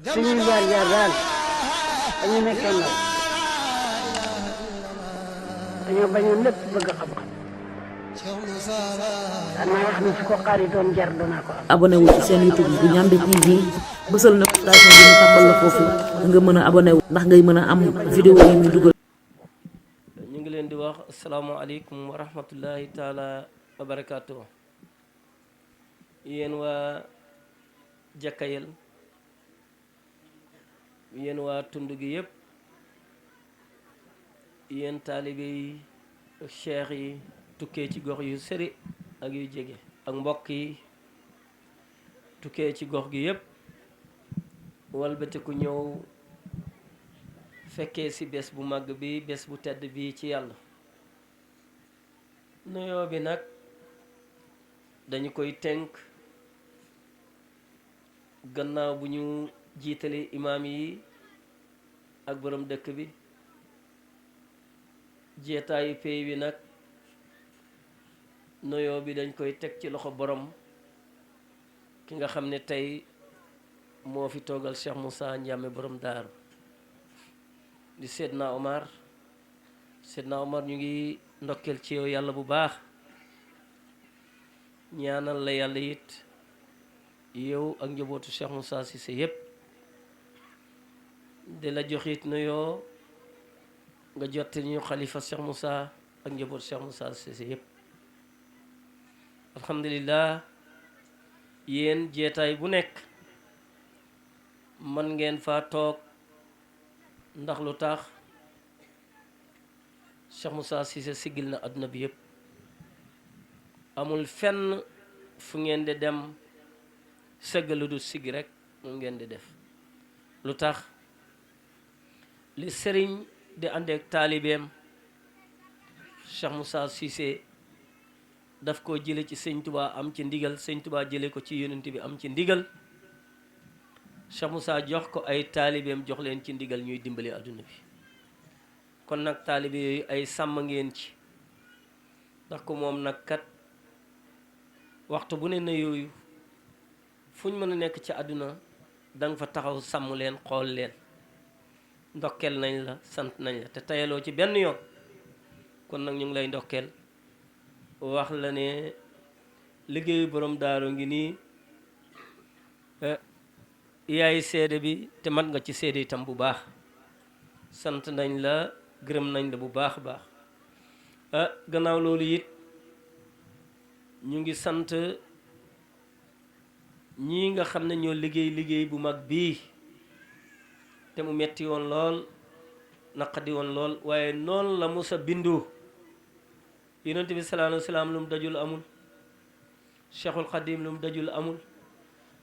suñuy jaar jaar daal dañu nekkee ndaw dañoo bañoon lépp bëgg xam-xam danaa wax ni su ko xaaritoon jar danaa ko am. abonné wu ci seen YouTube bu Ndiamé TV bësal notification bi ñu tàmbal la foofu nga mën a abonné wu ndax ngay mën a am vidéo yi ñu dugal. ñu ngi leen di wax asalaamaaleykum wa rahmatullahi taala wa barakaatu. yéen waa Jakayel yéen waa tund gi yëpp yéen taalibe yi cheikh yi tukkee ci gox yu sëri ak yu jege ak mbokk yi tukkee ci gox gi yëpp walbatiku ñëw fekkee ci bés bu màgg bi bés bu tedd bi ci yàlla. nuyoo bi nag dañu koy tënk gannaaw bu ñu jiitale imaam yi ak borom dëkk bi jeetaayu pey bi nag nuyoo bi dañ koy teg ci loxo borom ki nga xam ne tey moo fi toogal Cheikh Moussa Ndiamé borom daaru di Seydina Omar ñu ngi ndokkeel ci yow yàlla bu baax ñaanal la yàlla it yow ak njabootu Cheikh Moussa Cissé yépp di la joxit nuyoo nga jotte ñu xalifa Cheikh Moussa ak njabootu Cheikh Moussa Cissé yépp. alhamdulillah yéen jeetaay bu nekk man ngeen fa toog ndax lu tax Cheikh Moussa Cissé siggil na àdduna bi yépp amul fenn fu ngeen di dem sëggalu du siggi rek moom ngeen di def. lu tax li sëriñ di àndeek taalibeem Cheikh Moussa Cissé daf ko jële ci sëñ Touba am ci ndigal sëñ Touba jële ko ci yonent bi am ci ndigal Cheikh Moussa jox ko ay taalibeem jox leen ci ndigal ñuy dimbali àdduna bi. kon nag taalibe yooyu ay sàmm ngeen ci ndax ko moom nag kat waxtu bu ne na yooyu fu ñu mën a nekk ci àdduna danga fa taxaw sàmm leen xool leen ndokkeel nañ la sant nañ la te tayaloo ci benn yoon kon nag ñu ngi lay ndokkeel wax la ne liggéeyu borom daaru ngi nii yaay seede bi te mat nga ci seede itam bu baax sant nañ la gërëm nañ la bu baax a baax. gannaaw loolu it ñu ngi sant ñii nga xam ne ñoo liggéey bu mag bii te mu metti woon lool naqadi woon lool waaye noonu la musa bindu yonent bi sallallahu alayhi wa sallam lu mu dajul amul Cheikhul Khadim lu mu dajul amul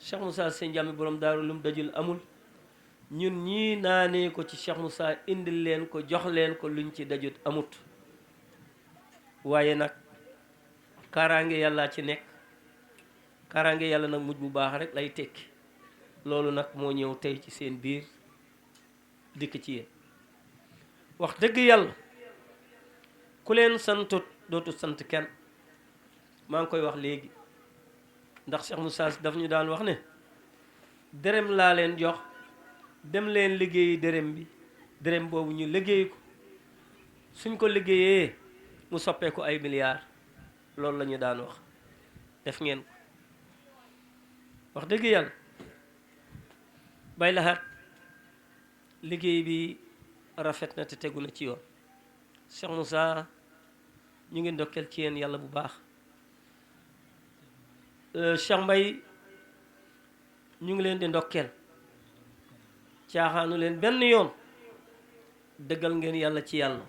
Cheikh Moussa Cissé Ndiamé borom daaru lu mu dajul amul ñun ñii naanee ko ci Cheikh Moussa indil leen ko jox leen ko luñ ci dajut amut waaye nag kaaraange yàllaa ci nekk kaaraange yàlla nag mujj bu baax rek lay tekki loolu nag moo ñëw tey ci seen biir dikk ci yéen wax dëgg yàlla ku leen santut dootu sant kenn maa ngi koy wax léegi ndax Cheikh Moussa daf ñu daan wax ne dërëm laa leen jox dem leen liggéeyi dërëm bi dërëm boobu ñu liggéey ko suñ ko liggéeyee mu soppeeku ay milliards loolu la ñu daan wax def ngeen ko wax dëgg yàlla bay laxaat liggéey bi rafet na te tegu na ci yoon Cheikh Moussa ñu ngi ndokkeel ci yéen yàlla bu baax. Cheikh Mbaye ñu ngi leen di ndokkeel caaxaanu leen benn yoon dëggal ngeen yàlla ci yàlla.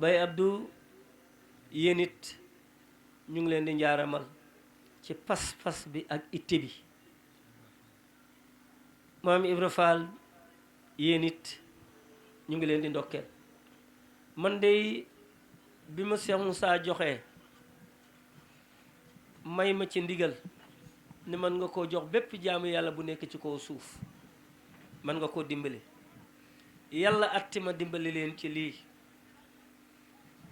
Baye Abdou yéen it ñu ngi leen di njaaramal ci pas-pas bi ak itte bi. Maam Ibra Fall yéen it ñu ngi leen di ndokkeel. man de bi ma Cheikh Moussa joxee may ma ci ndigal ne mën nga koo jox bépp jaamu yàlla bu nekk ci kaw suuf mën nga koo dimbali yàlla atti ma dimbali leen ci lii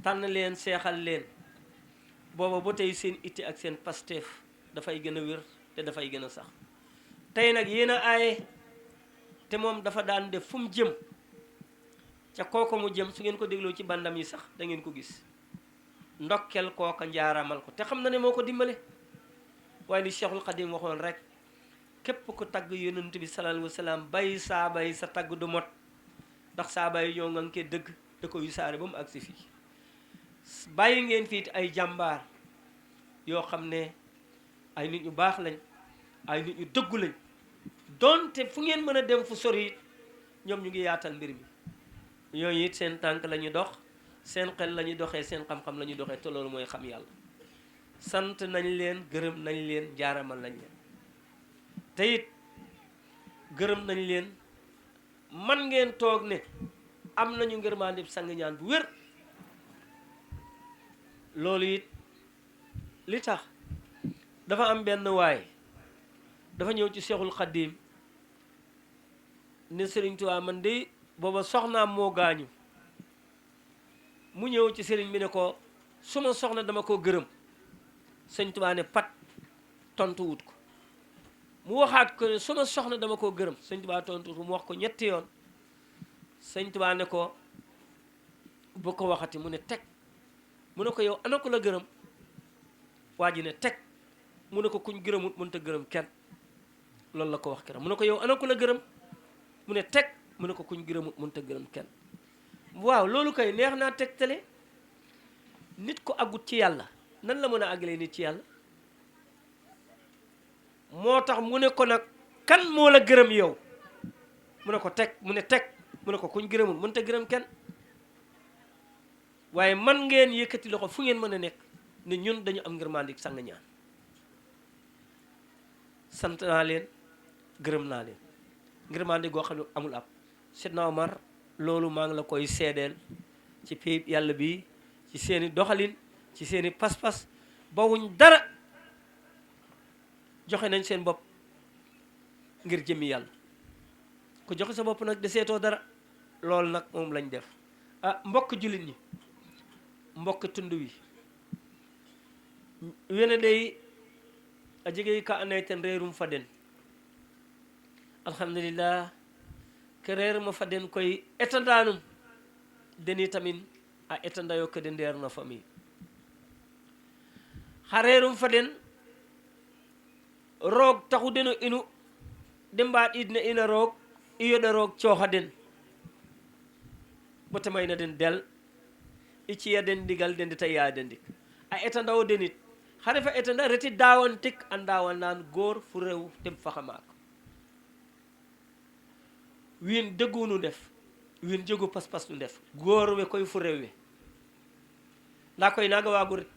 tànn leen seexal leen booba ba tey seen itti ak seen pasteef dafay gën a wér te dafay gën a sax tey nag yéen a aaye te moom dafa daan def fu mu jëm ca kooko mu jëm su ngeen ko dégloo ci bandam yi sax da ngeen ko gis ndokkel kooka njaaramal ko te xam na ne moo ko dimbale waaye li Cheikhul Khadim waxoon rek képp ku tagg yonent bi sallallahu alayhi wa sallam bay saaba yi sa tagg du mot ndax saaba yi ñoo nga nke dëgg da ko wisaare ba mu agsi fii bàyyi ngeen fiit ay jàmbaar yoo xam ne ay nit ñu baax lañ ay nit ñu dëggu lañ donte fu ngeen mën a dem fu sori it ñoom ñu ngi yaatal mbir mi ñooñu it seen tànk la ñu dox seen xel la ñuy doxee seen xam-xam la ñuy doxee te loolu mooy xam yàlla sant nañ leen gërëm nañ leen jaaramal nañ leen te it gërëm nañ leen man ngeen toog ne am nañu ngërmaande sang ñaan bu wér loolu it li tax dafa am benn waay dafa ñëw ci Seexul Xaddiim ne Sëriñ Tuubaa man de booba soxnaam moo gaañu mu ñëw ci sëriñ bi ne ko suma soxna dama ko gërëm Sëriñ Tuubaa ne pat tontu wut ko mu waxaat ko ne suma soxna dama ko gërëm Sëriñ Tuubaa tontu wut ko mu wax ko ñetti yoon Sëriñ Tuubaa ne ko bu ko waxati mu ne teg mu ne ko yow ana ko la gërëm waa ji ne teg mu ne ko kuñ gërëmut mënta gërëm kenn loolu la ko wax keroog mu ne ko yow ana ko la gërëm mu ne teg mu ne ko kuñ gërëmut mënta gërëm kenn waaw loolu kay neex naa tegtale nit ko àggut ci yàlla nan la mën a àggalee nit ci yàlla moo tax mu ne ko nag kan moo la gërëm yow mu ne ko teg mu ne teg mu ne ko kuñ gërëmut mënta gërëm kenn waaye man ngeen yëkkati loxo fu ngeen mën a nekk ne ñun dañu am ngërmande sang ñaan sant naa leen gërëm naa leen ngërmande goo xam ne amul ab Seydina Omar loolu maa ngi la koy seedeel ci péyib yàlla bi ci seeni doxalin ci seeni pas-pas bawuñ dara joxe nañ seen bopp ngir jëmmi yàlla ku joxe sa bopp nag de seetoo dara loolu nag moom lañ def ah mbokk jullit ñi mbokk tund wi wene day a jege ka anay ten reerum fa den alhamdulillah ke reer ma fa den koy etandanum deni tamin a etandayo ke de ndeer na famille xa reerum fa den roog taxu deno inu de mbaat id na ina roog i yoɗa roog cooxa den bota mayna den del i ciya den ndigal den ndeta yaa den ndik a etandawo denit xa refa etanda reti dawantik a ndawanaan góor fu rew tem faxa maak wiin dëggu nu ndef wiin jegu pas-pas nu ndef góor we koy fu rew we ndaa koy naaga waagu ret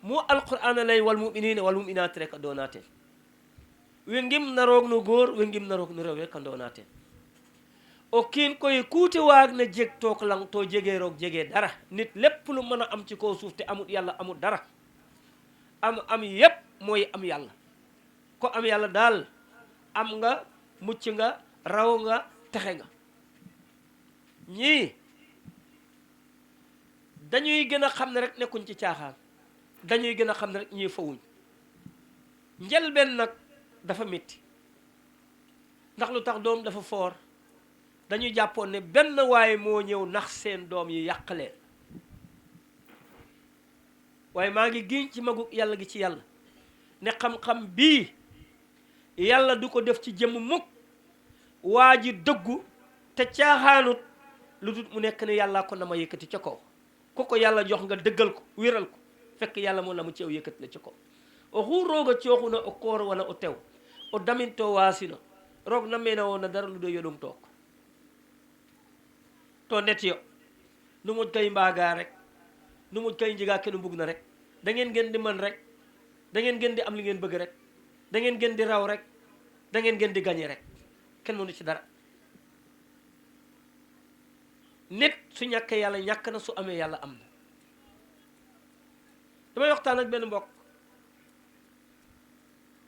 mu alquran a lay wal muminina wal muminat rek a doona ten we ngim na roog no góor we ngim na roog no rew we ka doona ten o kiin koy kuute waag na jeg took lang to jege roog jege dara nit lépp lu mën a am ci kaw suuf te amul yàlla amul dara am yépp mooy am yàlla ko am yàlla daal am nga mucc nga raw nga texe nga ñii dañuy gën a xam ne rek nekkuñ ci caaxaan dañuy gën a xam ne rek ñii fawuñ njëlbeen nag dafa métti ndax lu tax doom dafa foor dañuy jàppoon ne benn waaye moo ñëw nax seen doom yi yàq leen waaye maa ngi giñ ci magu yàlla gi ci yàlla ne xam-xam bii yàlla du ko def ci jëmm mukk waa ji dëggu te caaxaanut lu dul mu nekk ne yàlla ko na ma yëkkati ca kaw ku ko yàlla jox nga dëggal ko wéral ko fekk yàlla moo na mu ceew yëkkati la ca kaw o xu rooga cooxuna o koor wala o tew o daminto waasina roog na meena woon na dara lu do yoɗum took to net yo nu muj kay mbaaga rek nu muj kay njigaa kenu mbug na rek da ngeen gën di mën rek da ngeen gën di am li ngeen bëgg rek da ngeen gën di raw rek da ngeen gën di gañe rek kenn mënu ci dara nit su ñàkkee yàlla ñàkk na su amee yàlla am na damay waxtaan ak benn mbokk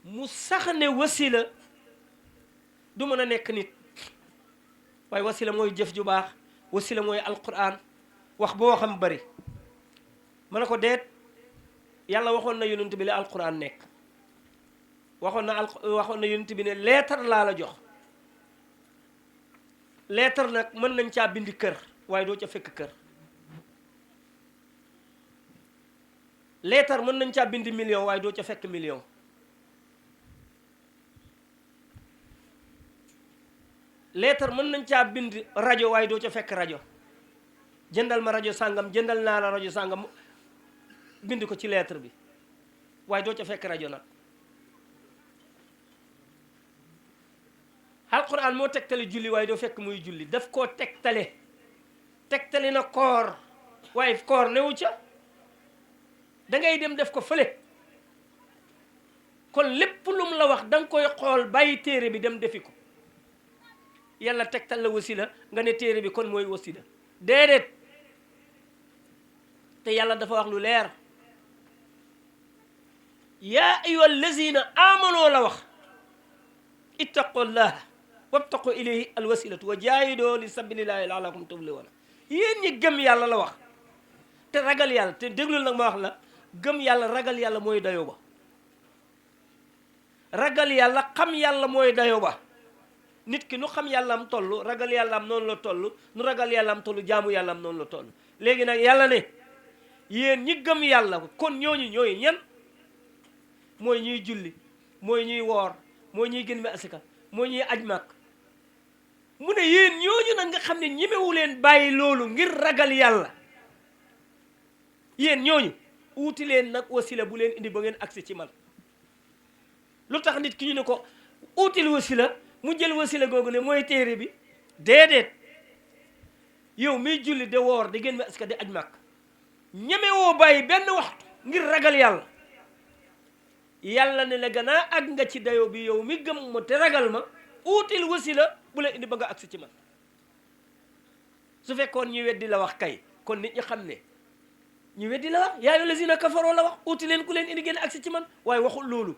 mu sax ne wasila du mën a nekk nit waaye wasila mooy jëf ju baax wasila mooy alquran wax boo xam bari ma ne ko deet yàlla waxoon na yonent bi la alquran nekk waxoon na yonent bi ne leetar laa la jox leetar nag mën nañ caa bindi kër waaye doo ca fekk kër leetar mën nañ caa bindi million waaye doo ca fekk million leetar mën nañ caa bind rajo waaye doo ca fekk rajo jëndal ma rajo sàngam jëndal naa la rajo sàngam bind ko ci lettre bi waaye doo ca fekk rajo nag alquran moo tegtale julli waaye doo fekk muy julli daf koo tegtale na koor waaye koor newu ca da ngay dem def ko fële kon lépp lum la wax da nga koy xool bàyyi téere bi dem defi ko yàlla tegtal la wasila nga ne téere bi kon mooy wasila déedéet te yàlla dafa wax lu leer yaa ayyuha allazina amanoo la wax ittaqullaha wabtaqu ilayhi alwasilatu wa jaahidoo li sabilillahi la'allakum tuflihuna yéen ñi gëm yàlla la wax te ragal yàlla te déglul nag ma wax la gëm yàlla ragal yàlla mooy dayo ba ragal yàlla xam yàlla mooy dayo ba nit ki nu xam yàlla am toll ragal yàlla am noonu la toll nu ragal yàlla am toll jaamu yàlla am noonu la toll léegi nag yàlla ne yéen ñi gëm yàlla kon ñooñu ñooy ñan mooy ñuy julli mooy ñuy woor mooy ñuy gën mi asika mooy ñuy aj màkk mu ne yéen ñooñu nag nga xam ne ñemewu leen bàyyi loolu ngir ragal yàlla yéen ñooñu uuti leen nag wasila bu leen indi ba ngeen agsi ci man lu tax nit ki ñu ne ko uutil wasila mu jël wasila googu ne mooy téere bi déedéet yow miy julli de woor di gën mi asika di aj màkk ñemewoo bàyyi benn waxtu ngir ragal yàlla yàlla ne la gannaa ak nga ci dayo bi yow mi gëm ma te ragal ma uutil wasila bu la indi ba nga agsi ci man su fekkoon ñu weddi la wax kay kon nit ñi xam ne ñu weddi la wax yaa ayyuhal lazina kafaroo la wax uuti leen ku leen indi gën agsi ci man waaye waxul loolu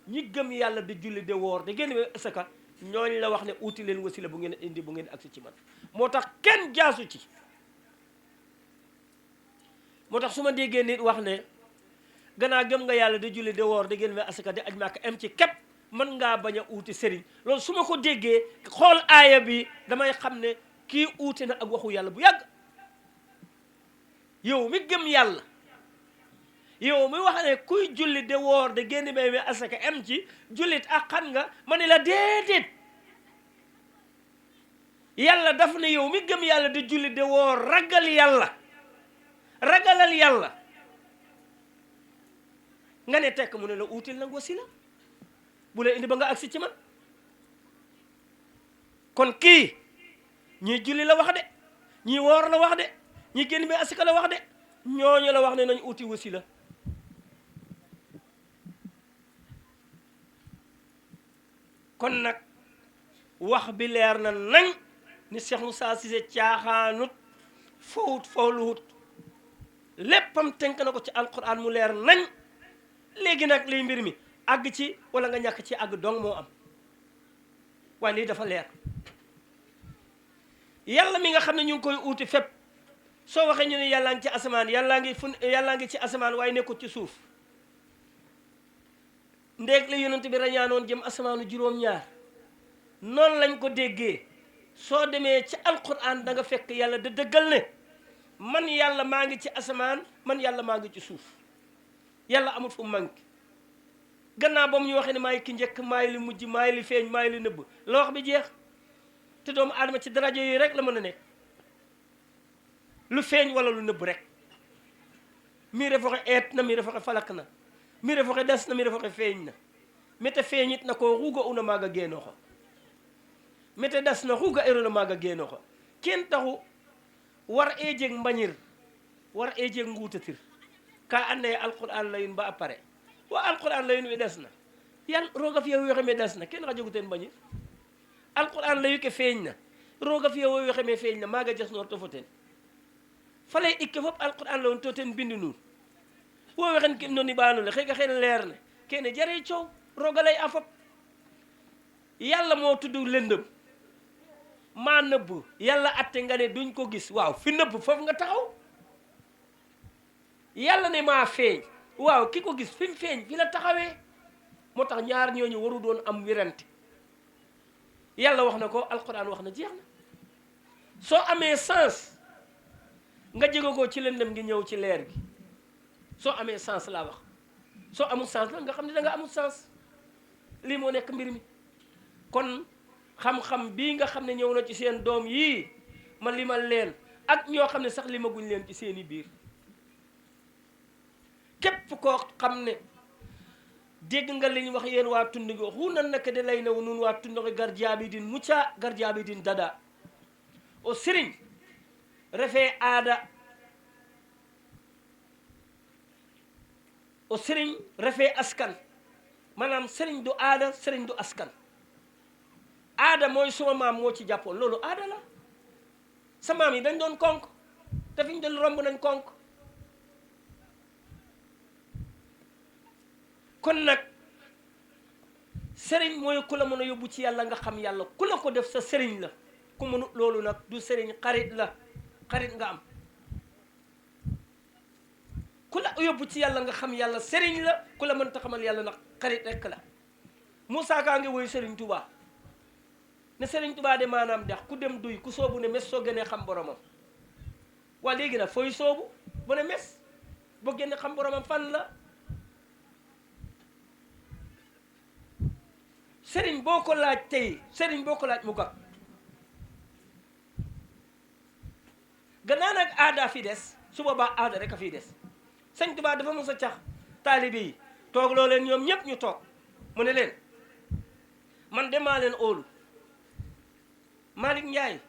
ñi gëm yàlla di julli de woor di gën asaka ñooñu la wax ne uuti leen wasila bu ngeen indi bu ngeen agsi ci man moo tax kenn jaasu ci moo tax su ma déggee nit wax ne gannaaw gëm nga yàlla di julli di woor di génn asaka di aj Màkka am ci képp mën ngaa bañ a uuti sëriñ loolu su ma ko déggee xool aaya bi damay xam ne kii uuti na ak waxu yàlla bu yàgg yow mi gëm yàlla yow mi wax ne kuy julli di woor di génn asaka am ci jullit ak xam nga ma ne la déedéet yàlla daf ne yow mi gëm yàlla di julli di woor ragal yàlla ragalal yàlla nga ne tekk mu ne la uutil nag wasila bu la indi ba nga agsi ci man kon kii ñii julli la wax de ñii woor la wax de ñii génn bi asika la wax de ñooñu la wax ne nañ uuti wasila kon nag wax bi leer na nañ ni Cheikh Moussa Cissé caaxaanut fowut fowluwut léppam tënk na ko ci alquran mu leer nañ léegi nag liy mbir mi àgg ci wala nga ñàkk ci àgg dong moo am waaye lii dafa leer yàlla mi nga xam ne ñu ngi koy uuti fépp soo waxee ñu ne yàllaa ngi ci asamaan yàllaa ngi ci asamaan waaye nekkul ci suuf ndéeg la yonent bi rañaanoon jëm asamaanu juróom-ñaar noonu lañ ko déggee soo demee ci alquran da nga fekk yàlla da dëggal ne man yàlla maa ngi ci asamaan man yàlla maa ngi ci suuf yàlla amul fu manqué gannaaw ba mu ñu waxee ne maay ki njëkk maay li mujj maay li feeñ maay li nëbb la wax bi jeex te doomu aadama ci daraja yooyu rek la mën a nekk lu feeñ wala lu nëbb rek mii refoxe eet na mii refoxe falak na mii refoxe des na mii refoxe feeñ na mete feeñit na ko xuuga una maaga génnoxo mete des na xuuga ero na maaga génnoxo kenn taxu war e jeg mbañir war e jeg nguutatir ka andaye alquran layun ba a pare wa alquran layun wi des na yan rooga fiya woxe me des na kenn xa jogu teen mbañir alquran layu ke feeñ na rooga fiya wo woxe me feeñ na maaga jas noor to fo ten falay ikke fop alquran layun to ten bindi nuun wo wexen ke noni ɓaanu le xega xen leer ne kene jare coow rooga lay a fop yàlla moo tudd lëndëm maa nëbb yàlla atte nga ne duñ ko gis waaw fi nëbb foofu nga taxaw yàlla ne maa feeñ waaw ki ko gis fi mu feeñ fi la taxawee moo tax ñaar ñooñu waru doon am wirante yàlla wax na ko alquran wax na jeex na soo amee sens nga jóge ko ci lëndëm gi ñëw ci leer gi soo amee sens laa wax soo amul sens la nga xam ne da nga amul sens lii moo nekk mbir mi kon xam-xam bii nga xam ne ñëw na ci seen doom yii ma limal leen ak ñoo xam ne sax limaguñ leen ci seeni biir képp koo xam ne dégg nga li ñu wax yéen waa tund gi waxu nan naka de lay new nun waa tund gi gar jaabi din mucca gar jaabi din dada o sëriñ refee aada o sëriñ refee askan maanaam sëriñ du aada sëriñ du askan aada mooy suma maam moo ci jàppoon loolu aada la sa maam yi dañ doon konk te fi ñu doon romb nañ konk kon nag sëriñ mooy ku la mën a yóbbu ci yàlla nga xam yàlla ku la ko def sa sëriñ la ku mënut loolu nag du sëriñ xarit la xarit nga am ku la yóbbu ci yàlla nga xam yàlla sëriñ la ku la mënta xamal yàlla nag xarit rekk la Moussa Ka ngi woy sëriñ Touba ne sëriñ Touba de maanaam dex ku dem duy ku soobu ne mes soo gënee xam boromam waa léegi nag fooy soobu bu ne mes boo gënee xam boromam fan la sëriñ boo ko laaj tey sëriñ boo ko laaj mu gàpp gannaaw nag aada fi des su boobaa aada rek a fi des sëñ Tuubaa dafa mos a cax taalibe yi toog loo leen ñoom ñëpp ñu toog mu ne leen man de maa leen óolu Malick Ndiaye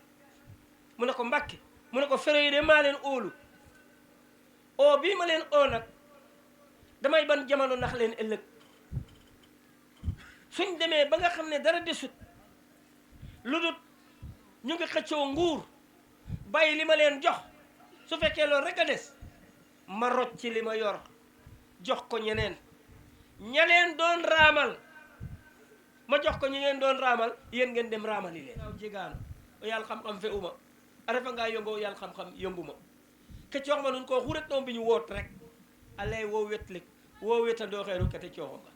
mu ne ko Mbàkke mu ne ko fere yi de maa leen óolu oo bii ma leen oo nag damay ban jamono nax leen ëllëg suñ demee ba nga xam ne dara desut lu dut ñu ngi xëccoo nguur bàyyi li ma leen jox su fekkee loolu rek a des ma rocc ci li ma yor jox ko ñeneen ña leen doon raamal ma jox ko ñi ngeen doon raamal yéen ngeen dem raamali leen waaw jégaano o yàlla xam-xam fe uma a refa ngaa yongo yàlla xam-xam yombuma ke coox ma nun ko xuret noom bi ñu woot rek a lay wo wetlik wo wetandoo xeeru kete cooxo nga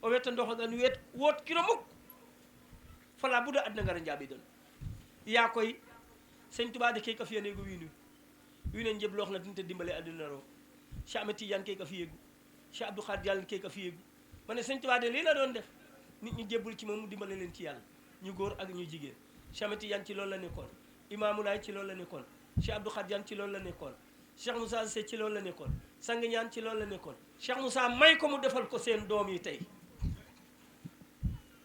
o wetandoo nga nu wet woot kilo mukk fala bu da adna ngara njaabi doon yaa koy sëñ Tuubaa de kay ka fiyaneegu wiin we njëbloox na dinte dimbale adduna ro Cheikh Ahmed Tidiane kay ka fiyeegu Cheikh Abdou Khadre Diallo kay ka fiyeegu ma ne sëñ Tuubaa de lii la doon def nit ñi jébbul ci moom mu dimbale leen ci yàlla ñu góor ak ñu jigéen Cheikh Ahmed Tidiane ci loolu la nekkoon Imaamu Laay ci loolu la nekkoon Cheikh Abdou Khadre Diallo ci loolu la nekkoon Cheikh Moussa Cissé ci loolu la nekkoon Sang Ñaan ci loolu la nekkoon Cheikh Moussa may ko mu defal ko seen doom yi tey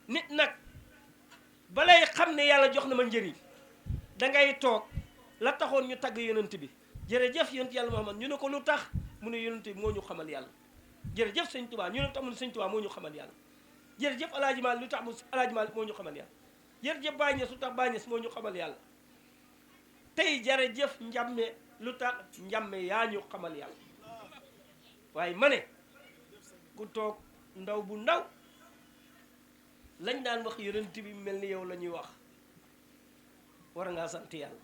nit nag balay xam ne yàlla jox na ma njëriñ dangay toog la taxoon ñu tagg yonent bi jërëjëf yonent yàlla Muhammad ñu ne ko lu tax mu ne yonent bi moo ñu xamal yàlla jërëjëf sëñ Tuubaa ñu ne tax mu ne sëñ Tuubaa moo ñu xamal yàlla jërëjëf Alaaji Maalik lu tax mu Alaaji Maalik moo ñu xamal yàlla jërëjëf Baay Ñas lu tax Baay Ñas moo ñu xamal yàlla tey jërëjëf Njàmme lu tax Njàmme yaa ñu xamal yàlla waaye ma ne ku toog ndaw bu ndaw lañ daan wax yonent bi mel ni yow la ñuy wax war ngaa sant yàlla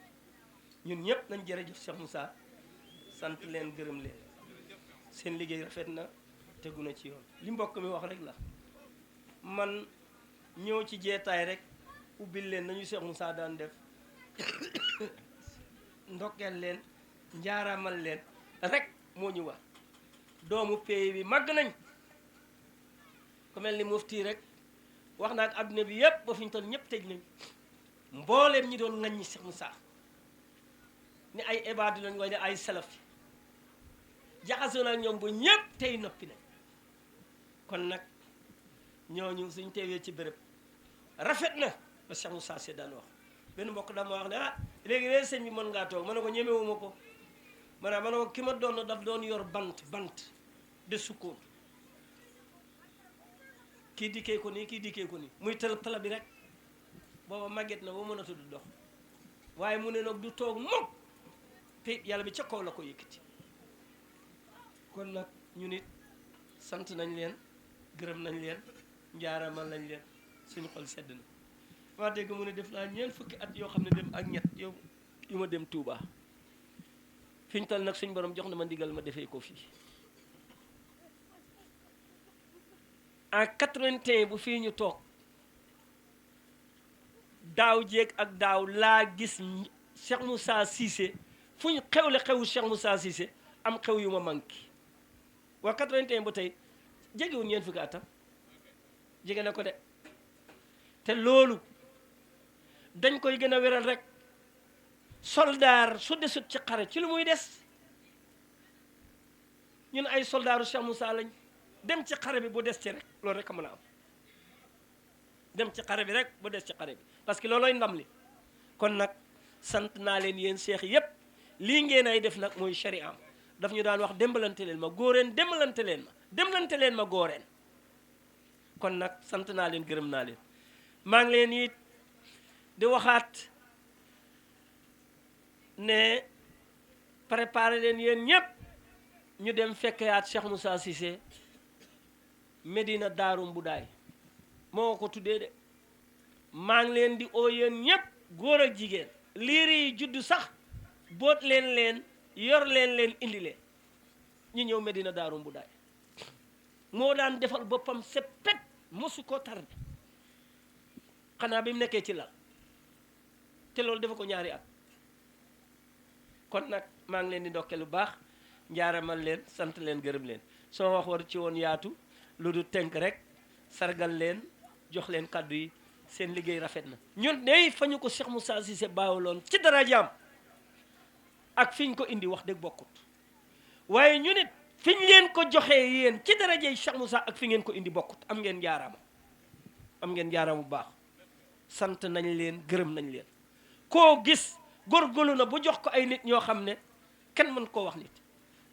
ñun ñëpp nañ jërëjëf Cheikh Moussa sant leen gërëm leen seen liggéey rafet na tegu na ci yoon li mbokk mi wax rek la man ñëw ci jeetaay rek ubbil leen nañu Cheikh Moussa daan def ndokkeel leen njaaramal leen rek moo ñu wax doomu pays bi màgg nañ ku mel ni mufti rek wax naa ak adduna bi yëpp ba fi ñu toll ñëpp tëj nañ mbooleem ñi doon ŋaññi Cheikh Moussa ni ay ibaadu lañ koy ne ay salaf jaxasoo na ñoom ba ñëpp tey noppi nañ kon nag ñooñu suñ teewee ci béréb rafet na ba Cheikh Moussa Sy daan wax benn mbokk dama wax ne ah léegi léegi sëñ bi mën ngaa toog ma ne ko ñemewuma ko ma ne ko ki ma doon daf doon yor bant de sukkoon kii dikkee ko nii kii dikkee ko nii muy tëlëb tala bi rek booba màgget na ba mën a tudd dox waaye mu ne nag du toog mukk te yàlla bi ca kaw la ko yëkkati kon nag ñu nit sant nañ leen gërëm nañ leen njaaramal nañ leen suñu xol sedd na wax dëgg mu ne def naa ñeent fukki at yoo xam ne dem ak ñett yow yu ma dem Touba fi ñu toll nag suñu borom jox na ma ndigal ma defee ko fii en 81 bu fii ñu toog daaw jéeg ak daaw laa gis Cheikh Moussa Cissé fu ñu xewle xewu Cheikh Moussa Cissé am xew yu ma manqué waa 81 ba tey jegewul ñeent fukki atam jege na ko de te loolu dañ koy gën a wéral rek soldaar su desut ci xare ci lu muy des ñun ay soldaaru Cheikh Moussa lañ dem ci xare bi bu des ci rek loolu rek a mën a am dem ci xare bi rek bu des ci xare bi parce que loolooy ndam li kon nag sant naa leen yéen seex yépp lii ngeen ay def nag mooy shari'am daf ñu daan wax dembalante leen ma góoreen dembalante leen ma góoreen kon nag sant naa leen gërëm naa leen maa ngi leen it di waxaat ne préparé leen yéen ñépp ñu dem fekkeyaat Cheikh Moussa Cissé Medina Daaru Mbudaay moo ko tuddee de maa ngi leen di oo yéen ñépp góor ak jigéen liir yi juddu sax boot leen yor leen indi leen ñu ñëw Medina Daaru Mbudaay moo daan defal boppam seppet mosu ko tardé xanaa bi mu nekkee ci lal te loolu dafa ko ñaari at kon nag maa ngi leen di ndokkee lu baax njaaramal leen sant leen gërëm leen soo wax war ci woon yaatu lu du tënk rek sargal leen jox leen kàddu yi seen liggéey rafet na ñun day fa ñu ko Cheikh Moussa Cissé baawaloon ci darajaam ak fi ñu ko indi wax dëgg bokkut waaye ñu nit fi ñu leen ko joxee yéen ci darajay Cheikh Moussa ak fi ngeen ko indi bokkut am ngeen jaaraama bu baax sant nañ leen gërëm nañ leen koo gis góorgóorlu na bu jox ko ay nit ñoo xam ne kenn mën koo wax nit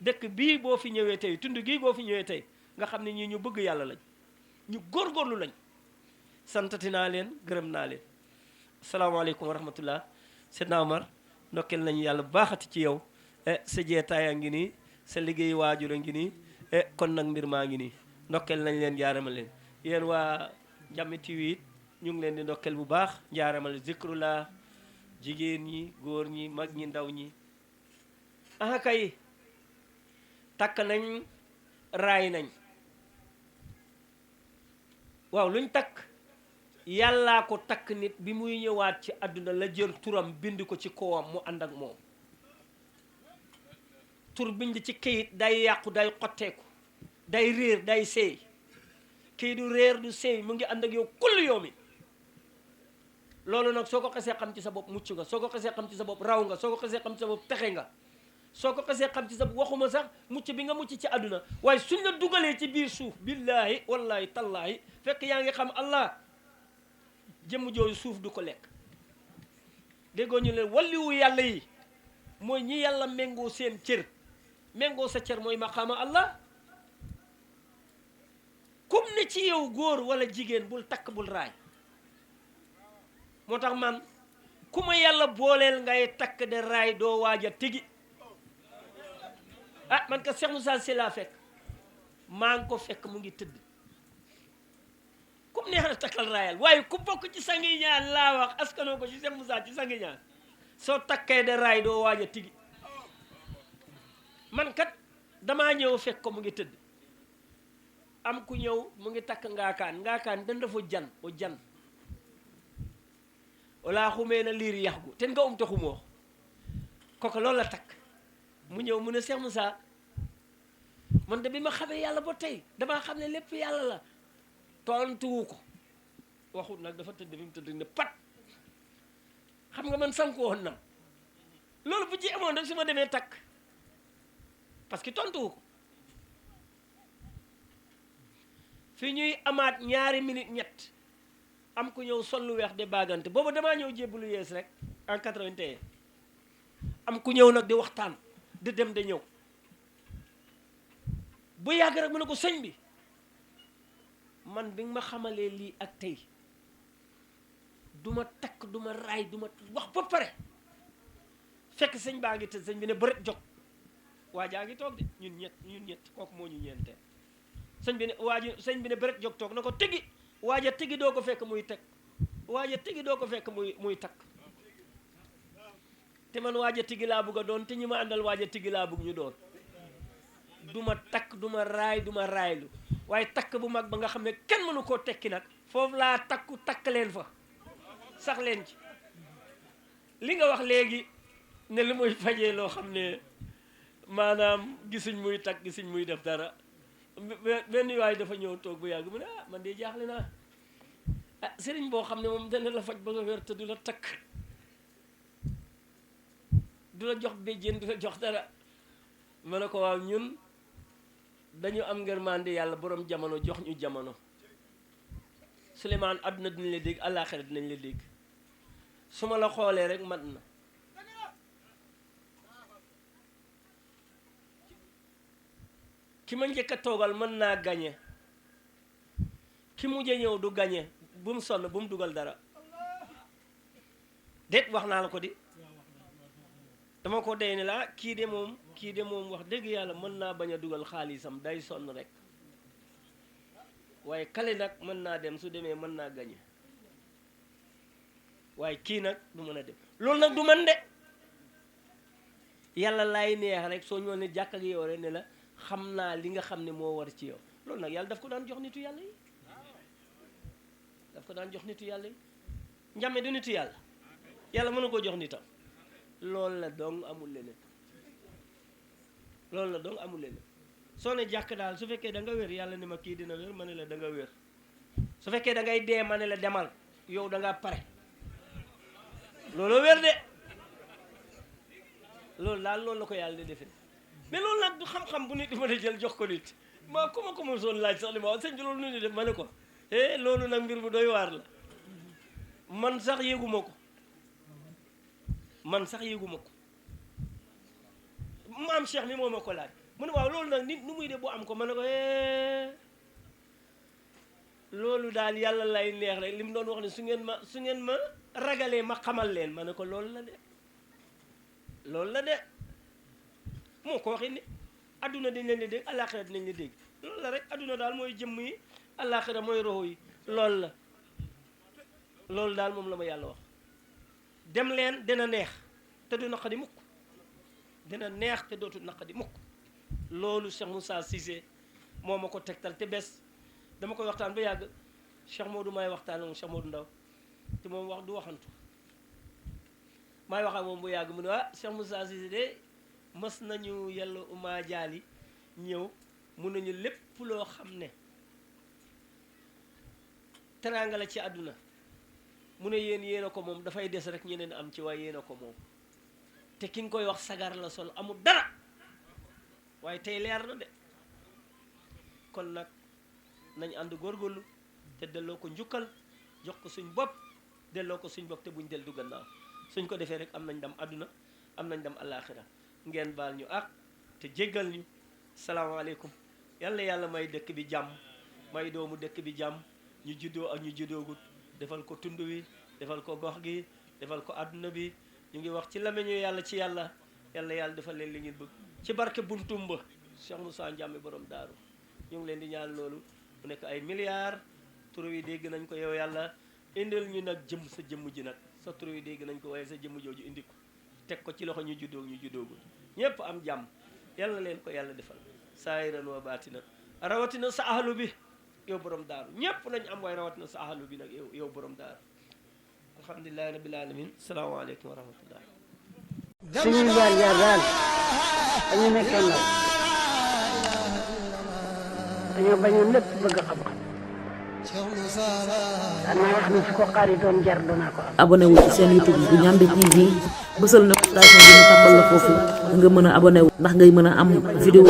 dëkk bii boo fi ñëwee tey tund gii boo fi ñëwee tey nga xam ne ñii ñu bëgg yàlla lañ ñu góorgóorlu lañ santati naa leen gërëm naa leen asalaamaaleykum wa rahmatullah Seydina Omar ndokkeel nañu yàlla baaxati ci yow sa jeetaay a ngi nii sa liggéey waajur a ngi nii kon nag mbir maa ngi nii ndokkeel nañ leen jaarama leen yéen waa Jammeh TV ñu ngi leen di ndokkeel bu baax jaaramal zikrullah jigéen ñi góor ñi mag ñi ndaw ñi aha kay takk nañ raay nañ waaw luñ takk yàllaa ko takk nit bi muy ñëwaat ci àdduna la jël turam bind ko ci kawam mu ànd ak moom tur bind ci kayit day yàqu day xotteeku day réer day seey kii du réer du seey mu ngi ànd ak yow kullu yow mi loolu nag soo ko xasee xam ci sa bopp mucc nga soo ko xasee xam ci sa bopp raw nga soo ko xasee xam ci sa bopp texe nga soo ko xasee xam ci sa bopp waxuma sax mucc bi nga mucc ci àdduna waaye suñ la dugalee ci biir suuf billaahi wallaahi tallaahi fekk yaa ngi xam allah jëmm jooju suuf du ko lekk déggoo ñu leen walliwu yàlla yi mooy ñi yàlla méngoo seen cër méngoo sa cër mooy maqaama allah kum ne ci yow góor wala jigéen bul takk bul raay moo tax man ku ma yàlla booleel ngay takk de raay doo waaja tigi ah man ka Cheikh Moussa Cissé laa fekk maa ngi ko fekk mu ngi tëdd kum neex na takkal raayal waaye ku bokk ci sangi ñaan laa wax askanoo ko ci Cheikh Moussa ci sangi ñaan soo takkee de raay doo waaja tigi man kat damaa ñëw fekk ko mu ngi tëdd am ku ñëw mu ngi takk ngaakaan dan dafa jan o jan wala xumee na liir yax gu ten nga te xumoo kooku loolu la takk mu ñëw mu ne Cheikh Moussa man de bi ma xamee yàlla ba tey damaa xam ne lépp yàlla la tontuwu ko waxut nag dafa tëdd fi mu tëdd ne pat xam nga man sanku woon na loolu bu ci amoon rek su ma demee takk parce que tontuwu ko fi ñuy amaat ñaari minute ñett am ku ñëw sol lu weex de baagante boobu damaa ñëw jébbalu yees rek en 81 am ku ñëw nag di waxtaan di dem de ñëw bu yàgg rek mu ne ko sëñ bi man bi nga ma xamalee lii ak tey duma takk duma raay duma wax ba pare fekk sëñ baa ngi tëdd sëñ bi ne bëret jóg waa jaa ngi toog de ñun ñett kooku moo ñu ñeenteel sëñ bi ne bëret jóg toog na ko tigi waaja tigi doo ko fekk muy teg waaja tigi doo ko fekk muy takk te man waaja tigi laa bugg a doon te ñi ma àndal waaja tigi laa bugg ñu doon duma takk duma raay duma raaylu waaye takk bu mag ba nga xam ne kenn mënu koo tekki nag foofu laa takk leen fa sax leen ci li nga wax léegi ne li muy fajee loo xam ne maanaam gisuñ muy takk gisuñ muy def dara benn waay dafa ñëw toog bu yàgg mu ne man de jaaxle naa sëriñ boo xam ne moom dana la faj ba nga wér te du la takk du la jox béjjén du la jox dara ma ne ko waaw ñun dañu am ngërmande yàlla borom jamono jox ñu jamono Souleymane àdduna dinañ la dégg àllaaxira dinañ la dégg su ma la xoolee rek mat na ki ma njëkk a toogal mën naa gañe ki mujj ñëw du gañe bu mu sonn bu mu dugal dara déet wax naa la ko di dama ko dey ne la kii de moom wax dëgg yàlla mën naa bañ a dugal xaalisam day sonn rek waaye kale nag mën naa dem su demee mën naa gañe waaye kii nag du mën a dem loolu nag du man de yàlla laay neex rek soo ñëw ne jàkk ak yow rek ne la xam naa li nga xam ne moo war ci yow loolu nag yàlla daf ko daan jox nitu yàlla yi daf ko daan jox nitu yàlla yi njame du nitu yàlla yàlla mën na koo jox nitam loolu la dong amul leneen loolu la dong amul leneen soo ne jàkk daal su fekkee da nga wér yàlla ne ma kii dina wér ma ne la da nga wér su fekkee da ngay dee ma ne la demal yow da nga pare loolu wér de loolu daal loolu la ko yàlla di defee mais loolu nag du xam-xam bu nit di mën a jël jox ko nit maa ku ma ko mosoon laaj sax li ma wax sëñ bi loolu nu ni def ma ne ko loolu nag mbir bu doy waar la man sax yëguma ko maam Cheikh mi moo ma ko laaj mu ne waaw loolu nag nit nu muy de bu am ko ma ne ko loolu daal yàlla lay neex rek li mu doon wax ne su ngeen ma ragalee ma xamal leen ma ne ko loolu la de moo ko waxee ni adduna dañ leen di dégg àllaaxira dinañ la dégg loolu la rek adduna daal mooy jëmm yi àllaaxira mooy roxo yi loolu daal moom la ma yàlla wax dem leen dina neex te du naqadi mukk dina neex te dootu naqadi mukk loolu Cheikh Moussa Cissé moo ma ko tegtal te bés dama koy waxtaan ba yàgg Cheikh Modou may waxtaan moom Cheikh Modou Ndaw te moom wax du waxantu may wax ak moom bu yàgg mu ne Cheikh Moussa Cissé de mës nañu yàlla uma jaali ñëw mun nañu lépp loo xam ne teraanga la ci àdduna mu ne yéen a ko moom dafay des rek ñeneen am ci waaye yéen a ko moom te ki nga koy wax sagar la sol amul dara waaye tey leer na de kon nag nañ ànd góorgóorlu te delloo ko njukkal jox ko suñ bopp delloo ko suñ bopp te buñ del du gannaaw suñ ko defee rek am nañ ndam àdduna am nañ ndam àllaaxira ngeen baal ñu ak te jéggal ñu salaamaaleykum yàlla may dëkk bi jàmm may doomu dëkk bi jàmm ñu juddoo ak ñu juddoogut defal ko tund wi defal ko gox gi defal ko àdduna bi ñu ngi wax ci lameñu yàlla ci yàlla defal leen li ngeen bëgg ci barke buntumba Cheikh Moussa Ndiamé borom daaru ñu ngi leen di ñaan loolu mu nekk ay milliards tur wi dégg nañ ko yow yàlla indil ñu nag sa jëmm ji nag sa tur wi dégg nañ ko waaye sa jëmm jooju indi ko teg ko ci loxo ñu juddoogul ñépp am jàmm yàlla leen ko yàlla defal saayiran wa baatina rawatina sa ahlu bi yow borom daaru ñépp nañ am waaye rawatina sa ahlu bi nag yow borom daaru alhamdulillahi rabbil alamin salaamaaleykum wa rahmatullah suñuy jaar daal dañu nekkoon nag dañoo bañoon lépp bëgg xam-xam danaa wax ni su ko xaaritoon jar danaa ko am. abonné wu ci seen YouTube bu Ndiamé TV bësal notification bi ñu tàmbal la foofu nga mën a abonné wu ndax ngay mën a am vidéo